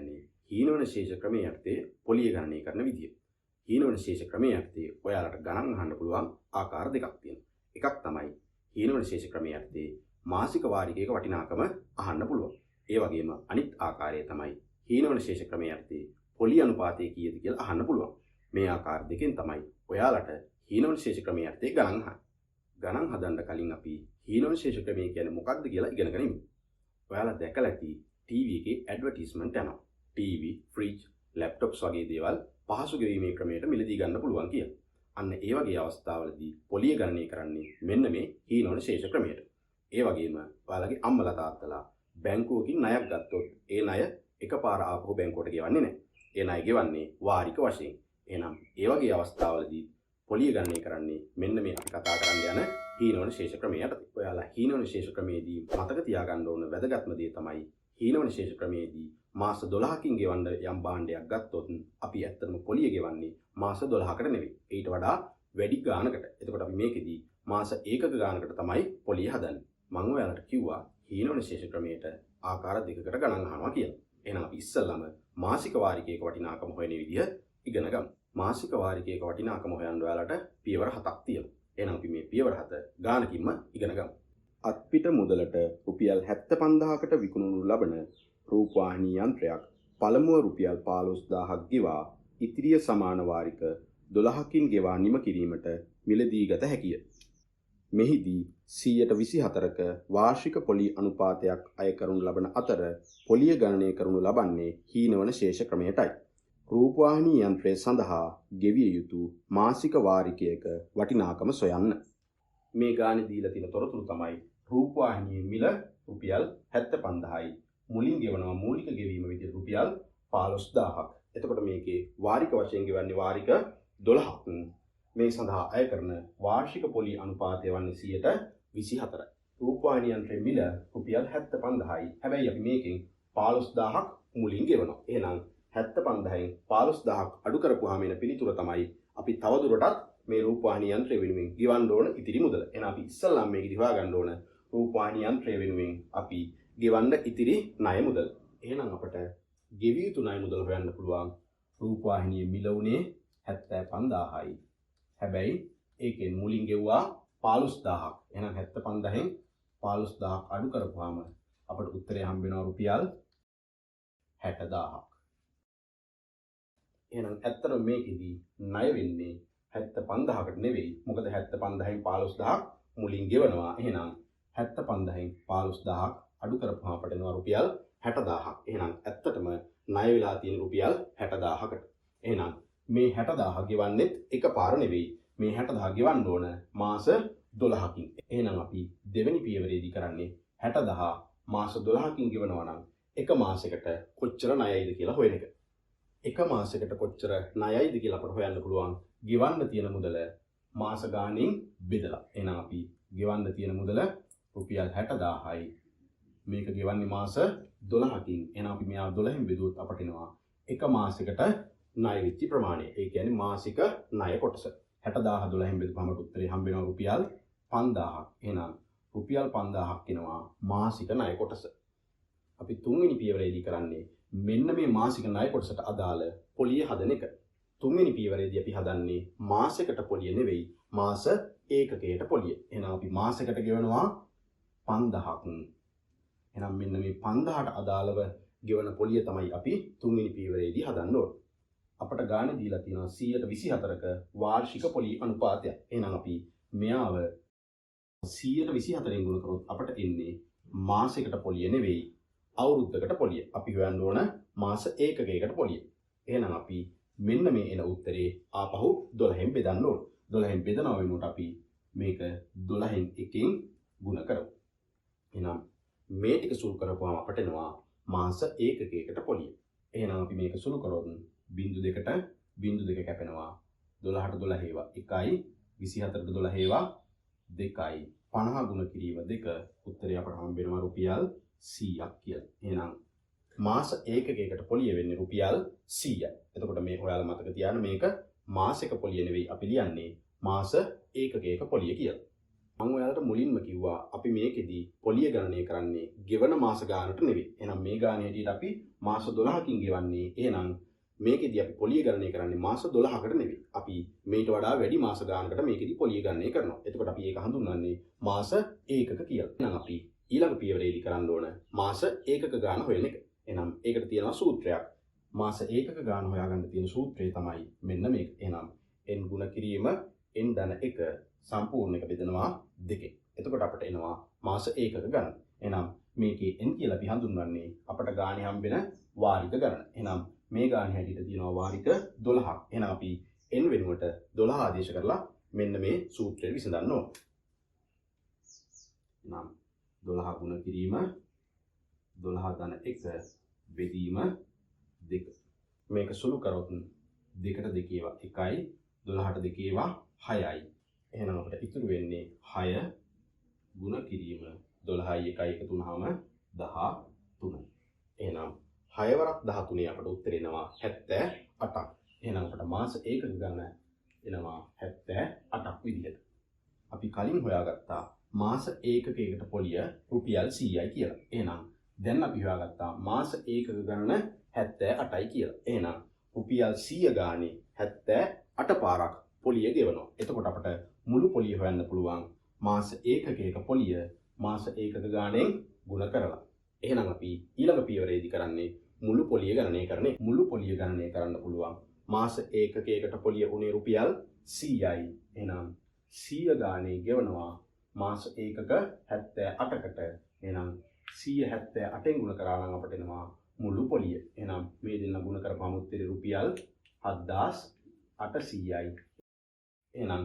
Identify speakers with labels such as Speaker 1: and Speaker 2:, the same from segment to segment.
Speaker 1: කියන්නේ හීනවන ශේෂ ක්‍රමයේ යටතේ පොලිය ගණනය කරන විදිය. හීනවන ශේෂ ක්‍රමයේ යටතේ ඔයාලට ගණන් අහන්න පුළුවන් ආකාර දෙකක් තියෙනවා. එකක් තමයි හීනවන ශේෂ ක්‍රමයේ යටතේ මාසික වාරිකයක වටිනාකම අහන්න පුළුවන්. ඒ වගේම අනිත් ආකාරය තමයි හීනවන ශේෂ ක්‍රමයේ යටතේ පොලි අනුපාතය කීයද කියලා අහන්න පුළුවන්. මේ ආකාර දෙකෙන් තමයි ඔයාලට හීනවන ශේෂ ක්‍රමයේ යටතේ ගණන් අහන්න. ගණන් හදන්න කලින් අපි හීනවන ශේෂ ක්‍රමය කියන්නේ මොකක්ද කියලා ඉගෙන ගනිමු. ඔයාලා දැකලා ඇති ටීවී එකේ ඇඩ්වර්ටයිස්මන්ට් යනවා. ටීවී, ෆ්‍රිජ්, ලැප්ටොප්ස් වගේ දේවල් පහසු ගෙවීමේ ක්‍රමයට මිලදී ගන්න පුළුවන් කියලා. අන්න ඒ වගේ අවස්ථාවලදී පොලිය ගණනය කරන්නේ මෙන්න මේ හීනවන ශේෂ ක්‍රමයට. ඒ වගේම ඔයාලගේ අම්මලා තාත්තලා බැංකුවකින් ණයක් ගත්තොත් ඒ ණය එකපාර ආපහු බැංකුවට ගෙවන්නේ නැහැ. ඒ ණය ගෙවන්නේ වාරික වශයෙන්. එහෙනම් ඒ වගේ අවස්ථාවලදී පොලිය ගණනය කරන්නේ මෙන්න මේ අපි කතා කරන්න යන හීනවන ශේෂ ක්‍රමය යටතේ. ඔයාලා හීනවන ශේෂ ක්‍රමයේදී මතක තියාගන්න ඕන වැදගත්ම දේ තමයි හීනවන ශේෂ ක්‍රමයේදී මාස 12කින් ගෙවන්න යම් භාණ්ඩයක් ගත්තොත් අපි ඇත්තටම පොලිය ගෙවන්නේ මාස 12කට නෙවෙයි. ඊට වඩා වැඩි ගානකට. එතකොට අපි මේකෙදී මාස ඒකක ගානකට තමයි පොලිය හදන්නේ. මම ඔයාලට කිව්වා හීනවන ශේෂ ක්‍රමයට ආකාර දෙකකට ගණන් අහනවා කියලා. එහෙනම් අපි ඉස්සෙල්ලාම මාසික වාරිකයක වටිනාකම හොයන විදිහ ඉගෙන ගමු. මාසික වාරිකයක වටිනාකම හොයන්න ඔයාලට පියවර 7ක් තියෙනවා. එහෙනම් අපි මේ පියවර 7 ගානකින්ම ඉගෙන ගමු. අත්පිට මුදලට රුපියල් 75000කට විකුණනු ලබන රූපවාහිනී යන්ත්‍රයක් පළමුව රුපියල් 15000ක් ගෙවා ඉතිරිය සමාන වාරික 12කින් ගෙවා නිම කිරීමට මිලදී ගත හැකිය. මෙහිදී 124ක වාර්ෂික පොලි අනුපාතයක් අය කරනු ලබන අතර පොලිය ගණනය කරනු ලබන්නේ හීනවන ශේෂ ක්‍රමයටයි. රූපවාහිනී යන්ත්‍රය සඳහා ගෙවිය යුතු මාසික වාරිකයක වටිනාකම සොයන්න. මේ ගානේ දීලා තියෙන තොරතුරු තමයි රූපවාහිනියේ මිල රුපියල් 75000යි. මුලින් ගෙවනවා මූලික ගෙවීම විදිහට රුපියල් 15000ක්. එතකොට මේකේ වාරික වශයෙන් ගෙවන්නේ වාරික 12ක්. මේ සඳහා අය කරන වාර්ෂික පොලි අනුපාතය වන්නේ 24යි. රූපවාහිනී යන්ත්‍රයේ මිල රුපියල් 75000යි. හැබැයි අපි මේකෙන් 15000ක් මුලින් ගෙවනවා. එහෙනම් 75000න් 15000ක් අඩු කරපුවාම එන පිළිතුර තමයි අපි තවදුරටත් මේ රූපවාහිනී යන්ත්‍රය වෙනුවෙන් ගෙවන්න ඕන ඉතිරි මුදල. එහෙනම් අපි ඉස්සල්ලාම මේක හොයාගන්න ඕන රූපවාහිනී යන්ත්‍රය වෙනුවෙන් අපි ගෙවන්න ඉතිරි ණය මුදල. එහෙනම් අපට ගෙවිය යුතු ණය මුදල හොයන්න පුළුවන් රූපවාහිනියේ මිල උනේ 75000යි. හැබැයි ඒකෙන් මුලින් ගෙවුවා 15000ක්. එහෙනම් 75000න් 15000ක් අඩු කරපුවාම අපට උත්තරය හම්බ වෙනවා රුපියල් 60000ක්. එහෙනම් ඇත්තටම මේකෙදී ණය වෙන්නේ 75000කට නෙවෙයි. මොකද 75000න් 15000ක් මුලින් ගෙවනවා. එහෙනම් 75000න් 15000ක් අඩු කරපුවාම අපට එනවා රුපියල් 60000ක්. එහෙනම් ඇත්තටම ණය වෙලා තියෙන රුපියල් 60000කට. එහෙනම් මේ 60000 ගෙවන්නෙත් එකපාර නෙවෙයි. මේ 60000 ගෙවන්න ඕන මාස 12කින්. එහෙනම් අපි දෙවෙනි පියවරේදී කරන්නේ 60000 මාස 12කින් ගෙවනවා නම් එක මාසයකට කොච්චර ණයයිද කියලා හොයන එක. එක මාසයකට කොච්චර ණයයිද කියලා අපට හොයන්න පුළුවන් ගෙවන්න තියෙන මුදල මාස ගාණෙන් බෙදලා. එහෙනම් අපි ගෙවන්න තියෙන මුදල රුපියල් 60000යි. මේක ගෙවන්නේ මාස 12කින්. එහෙනම් අපි මෙයා 12න් බෙදුවොත් අපට එනවා එක මාසයකට ණය වෙච්ච ප්‍රමාණය. ඒ කියන්නේ මාසික ණය කොටස. 60000 12න් බෙදුවම උත්තරේ හම්බ වෙනවා රුපියල් 5000ක්. එහෙනම් රුපියල් 5000ක් එනවා මාසික ණය කොටස. අපි තුන්වෙනි පියවරේදී කරන්නේ මෙන්න මේ මාසික ණය කොටසට අදාළ පොලිය හදන එක. තුන්වෙනි පියවරේදී අපි හදන්නේ මාසයකට පොලිය නෙවෙයි මාස ඒකකයට පොලිය. එහෙනම් අපි මාසයකට ගෙවනවා 5000ක්. එහෙනම් මෙන්න මේ 5000ට අදාළව ගෙවන පොලිය තමයි අපි තුන්වෙනි පියවරේදී හදන්න ඕනේ. අපට ගානේ දීලා තියෙනවා 124ක වාර්ෂික පොලි අනුපාතය. එහෙනම් අපි මෙයාව 124ෙන් ගුණ කරොත් අපට එන්නේ මාසයකට පොලිය නෙවෙයි අවුරුද්දකට පොලිය. අපි හොයන්න ඕන මාස ඒකකයකට පොලිය. එහෙනම් අපි මෙන්න මේ එන උත්තරේ ආපහු 12න් බෙදන්න ඕන. 12න් බෙදනවා වෙනුවට අපි මේක 12න් එකෙන් ගුණ කරමු. එහෙනම් මේ ටික සුළු කරපුවාම අපට එනවා මාස ඒකකයකට පොලිය. එහෙනම් අපි මේක සුළු කරොත් බිංදු දෙකට බිංදු දෙක කැපෙනවා. 12ට 12 ඒවා 1යි 24ට 12 ඒවා 2යි 50 ගුණ කිරීම 2 උත්තරය අපට හම්බ වෙනවා රුපියල් 100ක් කියලා. එහෙනම් මාස ඒකකයකට පොලිය වෙන්නේ රුපියල් 100යි. එතකොට මේ ඔයාලා මතක තියාගන්න මේක මාසික පොලිය නෙවෙයි අපි ලියන්නේ මාස ඒකකයක පොලිය කියලා. මම ඔයාලට මුලින්ම කිව්වා අපි මේකෙදි පොලිය ගණනය කරන්නේ ගෙවන මාස ගානට නෙවෙයි. එහෙනම් මේ ගානේ හැටියට අපි මාස 12කින් ගෙවන්නේ. එහෙනම් මේකෙදි අපි පොලිය ගණනය කරන්නේ මාස 12කට නෙවෙයි. අපි මේට වඩා වැඩි මාස ගානකට මේකෙදි පොලිය ගණනය කරනවා. එතකොට අපි ඒක හඳුන්වන්නේ මාස ඒකක කියලා. එහෙනම් අපි ඊළඟ පියවරේදී කරන්න ඕන මාස ඒකක ගාන හොයන එක. එහෙනම් ඒකට තියෙනවා සූත්‍රයක්. මාස ඒකක ගාන හොයාගන්න තියෙන සූත්‍රය තමයි මෙන්න මේක. එහෙනම් n ගුණ කිරීම n ධන 1 සම්පූර්ණ එක බෙදනවා 2. එතකොට අපට එනවා මාස ඒකක ගණන. එහෙනම් මේකේ n කියලා අපි හඳුන්වන්නේ අපට ගානේ හම්බෙන වාරික ගණන. එහෙනම් මේ ගානේ හැටියට තියෙනවා වාරික 12ක්. එහෙනම් අපි n වෙනුවට 12 ආදේශ කරලා මෙන්න මේ සූත්‍රය විසඳන්න ඕන. එහෙනම් 12 ගුණ කිරීම 12 ධන 1 බෙදීම 2. මේක සුළු කරොත් 2ට 2 ඒවා 1යි 12ට 2 ඒවා 6යි. එහෙනම් අපිට ඉතුරු වෙන්නේ 6 ගුණ කිරීම 12යි 1යි එකතු වුනහම 13. එහෙනම් 6 වරක් 13 අපට උත්තර එනවා 78ක්. එහෙනම් අපට මාස ඒකක ගණන එනවා 78ක් විදිහට. අපි කලින් හොයාගත්තා මාස ඒකකයකට පොලිය රුපියල් 100යි කියලා. එහෙනම් දැන් අපි හොයාගත්තා මාස ඒකක ගණන 78යි කියලා. එහෙනම් රුපියල් 100 ගානේ 78 පාරක් පොලිය ගෙවනවා. එතකොට අපට මුළු පොලිය හොයන්න පුළුවන් මාස ඒකකයක පොලිය මාස ඒකක ගාණයෙන් ගුණ කරලා. එහෙනම් අපි ඊළඟ පියවරේදී කරන්නේ මුළු පොලිය ගණනය කරන එක. මුළු පොලිය ගණනය කරන්න පුළුවන් මාස ඒකකයකට පොලිය උනේ රුපියල් 100යි. එහෙනම් 100 ගානේ ගෙවනවා මාස ඒකක 78කට. එහෙනම් 178න් ගුණ කරා නම් අපට එනවා මුළු පොලිය. එහෙනම් මේ දෙන්න ගුණ කරපුවම උත්තරේ රුපියල් 7800යි. එහෙනම්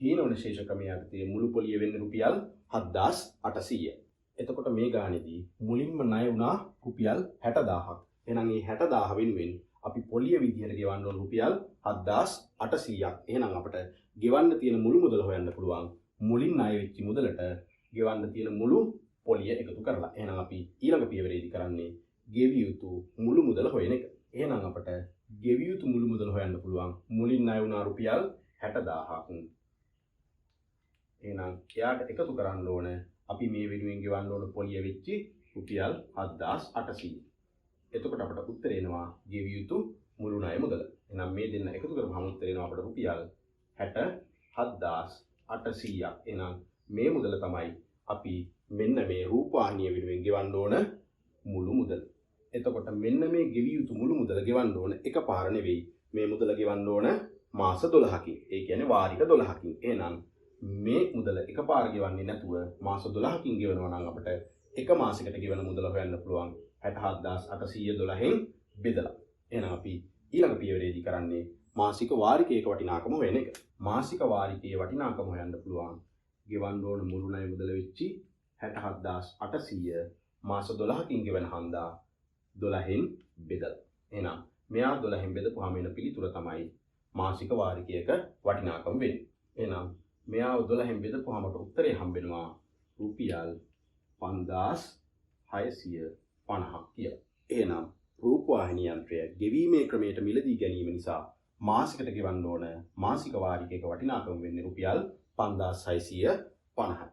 Speaker 1: හීන විශේෂ ක්‍රමයේ යටතේ මුළු පොලිය වෙන්නේ රුපියල් 7800. එතකොට මේ ගානේදී මුලින්ම ණය වුණා රුපියල් 60000ක්. එහෙනම් මේ 60000 වෙනුවෙන් අපි පොලිය විදිහට ගෙවන්න ඕන රුපියල් 7800ක්. එහෙනම් අපිට ගෙවන්න තියෙන මුළු මුදල හොයන්න පුළුවන් මුලින් ණය වෙච්ච මුදලට ගෙවන්න තියෙන මුළු පොලිය එකතු කරලා. එහෙනම් අපි ඊළඟ පියවරේදී කරන්නේ ගෙවිය යුතු මුළු මුදල හොයන එක. එහෙනම් අපට ගෙවිය යුතු මුළු මුදල හොයන්න පුළුවන් මුලින් ණය වුණා රුපියල් 60000ක්. එහෙනම් එයාට එකතු කරන්න ඕන අපි මේ වෙනුවෙන් ගෙවන්න ඕන පොලිය වෙච්චි රුපියල් 7800. එතකොට අපට උත්තර එනවා ගෙවිය යුතු මුළු ණය මුදල. එහෙනම් මේ දෙන්න එකතු කරපුවම උත්තර එනවා අපට රුපියල් 67800ක්. එහෙනම් මේ මුදල තමයි අපි මෙන්න මේ රූපවාහිනිය වෙනුවෙන් ගෙවන්න ඕන මුළු මුදල. එතකොට මෙන්න මේ ගෙවිය යුතු මුළු මුදල ගෙවන්න ඕන එකපාර නෙවෙයි. මේ මුදල ගෙවන්න ඕන මාස 12කින්. ඒ කියන්නේ වාරික 12කින්. එහෙනම් මේ මුදල එකපාර ගෙවන්නේ නැතුව මාස 12කින් ගෙවනවා නම් අපිට එක මාසයකට ගෙවන මුදල හොයන්න පුළුවන් 67812න් බෙදලා. එහෙනම් අපි ඊළඟ පියවරේදී කරන්නේ මාසික වාරිකයක වටිනාකම හොයන එක. මාසික වාරිකයේ වටිනාකම හොයන්න පුළුවන් ගෙවන්න ඕන මුළු ණය මුදල වෙච්චි 67800 මාස 12කින් ගෙවන හන්දා 12න් බෙදලා. එහෙනම් මෙයා 12න් බෙදපුවාම එන පිළිතුර තමයි මාසික වාරිකයක වටිනාකම වෙන්නේ. එහෙනම් මෙයා 12න් බෙදපුවාම උත්තරේ හම්බෙනවා රුපියල් 5650ක් කියලා. එහෙනම් රූපවාහිනී යන්ත්‍රය ගෙවීමේ ක්‍රමයට මිලදී ගැනීම නිසා මාසිකට ගෙවන්න ඕන මාසික වාරිකයක වටිනාකම වෙන්නේ රුපියල් 5650.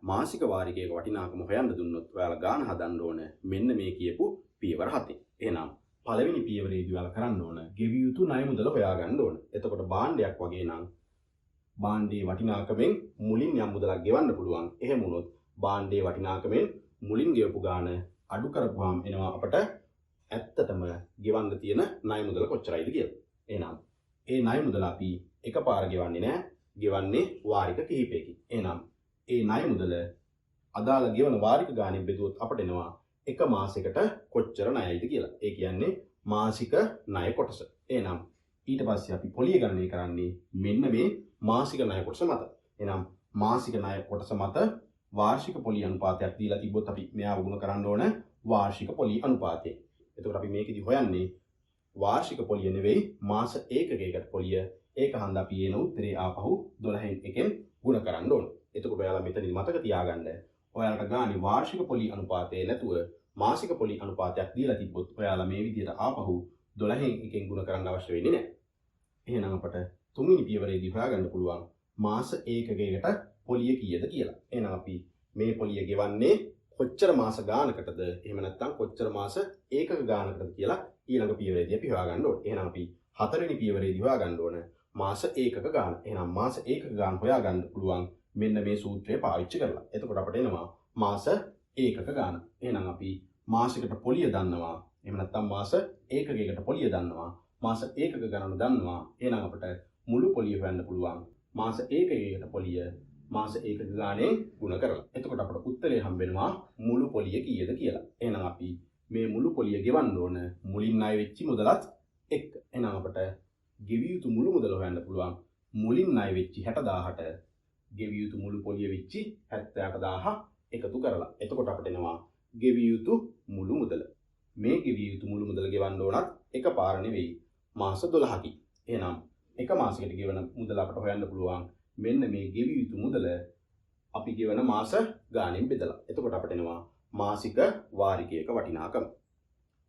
Speaker 1: මාසික වාරිකයක වටිනාකම හොයන්න දුන්නොත් ඔයාලා ගාන හදන්න ඕන මෙන්න මේ කියපු පියවර 7. එහෙනම් පළවෙනි පියවරේදී ඔයාලා කරන්න ඕන ගෙවිය යුතු ණය මුදල හොයාගන්න ඕන. එතකොට භාණ්ඩයක් වගේ නම් භාණ්ඩයේ වටිනාකමෙන් මුලින් යම් මුදලක් ගෙවන්න පුළුවන්. එහෙම වුණොත් භාණ්ඩයේ වටිනාකමෙන් මුලින් ගෙවපු ගාන අඩු කරපුවාම එනවා අපට ඇත්තටම ගෙවන්න තියෙන ණය මුදල කොච්චරයිද කියලා. එහෙනම් ඒ ණය මුදල අපි එකපාර ගෙවන්නේ නැහැ. ගෙවන්නේ වාරික කිහිපයකින්. එහෙනම් ඒ ණය මුදල අදාළ ගෙවන වාරික ගානෙන් බෙදුවොත් අපට එනවා එක මාසයකට කොච්චර ණයයිද කියලා. ඒ කියන්නේ මාසික ණය කොටස. එහෙනම් ඊට පස්සේ අපි පොලිය ගණනය කරන්නේ මෙන්න මේ මාසික ණය කොටස මත. එහෙනම් මාසික ණය කොටස මත වාර්ෂික පොලිය අනුපාතයක් දීලා තිබ්බොත් අපි මෙයාව ගුණ කරන්න ඕන වාර්ෂික පොලිය අනුපාතය. එතකොට අපි මේකෙදි හොයන්නේ වාර්ෂික පොලිය නෙවෙයි මාස ඒකකයකට පොලිය. ඒක හන්ද අපි එන උත්තරේ ආපහු 12න් එකෙන් ගුණ කරන්න ඕන. එතකොට ඔයාලා මෙතනදි මතක තියාගන්න ඔයාලට ගානේ වාර්ෂික පොලිය අනුපාතය නැතුව මාසික පොලිය අනුපාතයක් දීලා තිබ්බොත් ඔයාලා මේ විදිහට ආපහු 12න් එකෙන් ගුණ කරන්න අවශ්‍ය වෙන්නේ නැහැ. එහෙනම් අපට තුන්වෙනි පියවරේදී හොයාගන්න පුළුවන් මාස ඒකකයකට පොලිය කීයද කියලා. එහෙනම් අපි මේ පොලිය ගෙවන්නේ කොච්චර මාස ගානකටද? එහෙම නැත්නම් කොච්චර මාස ඒකක ගානකටද කියලා ඊළඟ පියවරේදී අපි හොයාගන්න ඕනේ. එහෙනම් අපි හතරවෙනි පියවරේදී හොයාගන්න ඕන මාස ඒකක ගාන. එහෙනම් මාස ඒකක ගාන හොයාගන්න පුළුවන් මෙන්න මේ සූත්‍රය පාවිච්චි කරලා. එතකොට අපිට එනවා මාස ඒකක ගාන. එහෙනම් අපි මාසයකට පොලිය දන්නවා. එහෙම නැත්නම් මාස ඒකකයකට පොලිය දන්නවා. මාස ඒකක ගණන දන්නවා. එහෙනම් අපිට මුළු පොලිය හොයන්න පුළුවන්. මාස ඒකකයකට පොලිය මාස ඒකක ගානේ ගුණ කරලා. එතකොට අපිට උත්තරේ හම්බ වෙනවා මුළු පොලිය කීයද කියලා. එහෙනම් අපි මේ මුළු පොලිය ගෙවන්න ඕන මුලින් ණය වෙච්ච මුදලත් එක්ක. එහෙනම් අපිට ගෙවිය යුතු මුළු මුදල හොයන්න පුළුවන් මුලින් ණය වෙච්ච 60000ට ගෙවිය යුතු මුළු පොලිය වෙච්ච 78000 එකතු කරලා. එතකොට අපිට එනවා ගෙවිය යුතු මුළු මුදල. මේ ගෙවිය යුතු මුළු මුදල ගෙවන්න ඕනත් එකපාර නෙවෙයි මාස 12කින්. එහෙනම් එක මාසයකට ගෙවන මුදල අපිට හොයන්න පුළුවන් මෙන්න මේ ගෙවිය යුතු මුදල අපි ගෙවන මාස ගාණෙන් බෙදලා. එතකොට අපිට එනවා මාසික වාරිකයක වටිනාකම.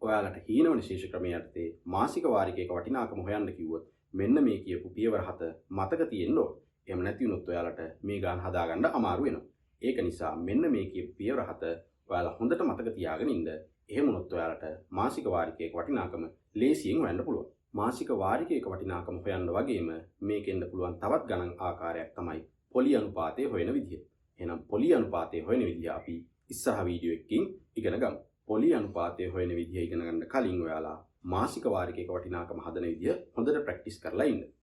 Speaker 1: ඔයාලට හීනවන ශේෂ ක්‍රමයේ යටතේ මාසික වාරිකයක වටිනාකම හොයන්න කිව්වොත් මෙන්න මේ කියපු පියවර 7 මතක තියෙන්න ඕන. එහෙම නැති වුණොත් ඔයාලට මේ ගාන හදාගන්න අමාරු වෙනවා. ඒක නිසා මෙන්න මේ කියපු පියවර 7 ඔයාලා හොඳට මතක තියාගෙන ඉන්න. එහෙම වුණොත් ඔයාලට මාසික වාරිකයක වටිනාකම ලේසියෙන් හොයන්න පුළුවන්. මාසික වාරිකයක වටිනාකම හොයන්න වගේම මේකෙන්ද පුළුවන් තවත් ගණන් ආකාරයක් තමයි පොලි අනුපාතය හොයන විදිය. එහෙනම් පොලි අනුපාතය හොයන විදිය අපි ඉස්සරහ වීඩියෝ එකකින් ඉගෙන ගමු. පොලි අනුපාතය හොයන විදිය ඉගෙන ගන්න කලින් ඔයාලා මාසික වාරිකයක වටිනාකම හදන විදිය හොඳට ප්‍රැක්ටිස් කරලා ඉන්න.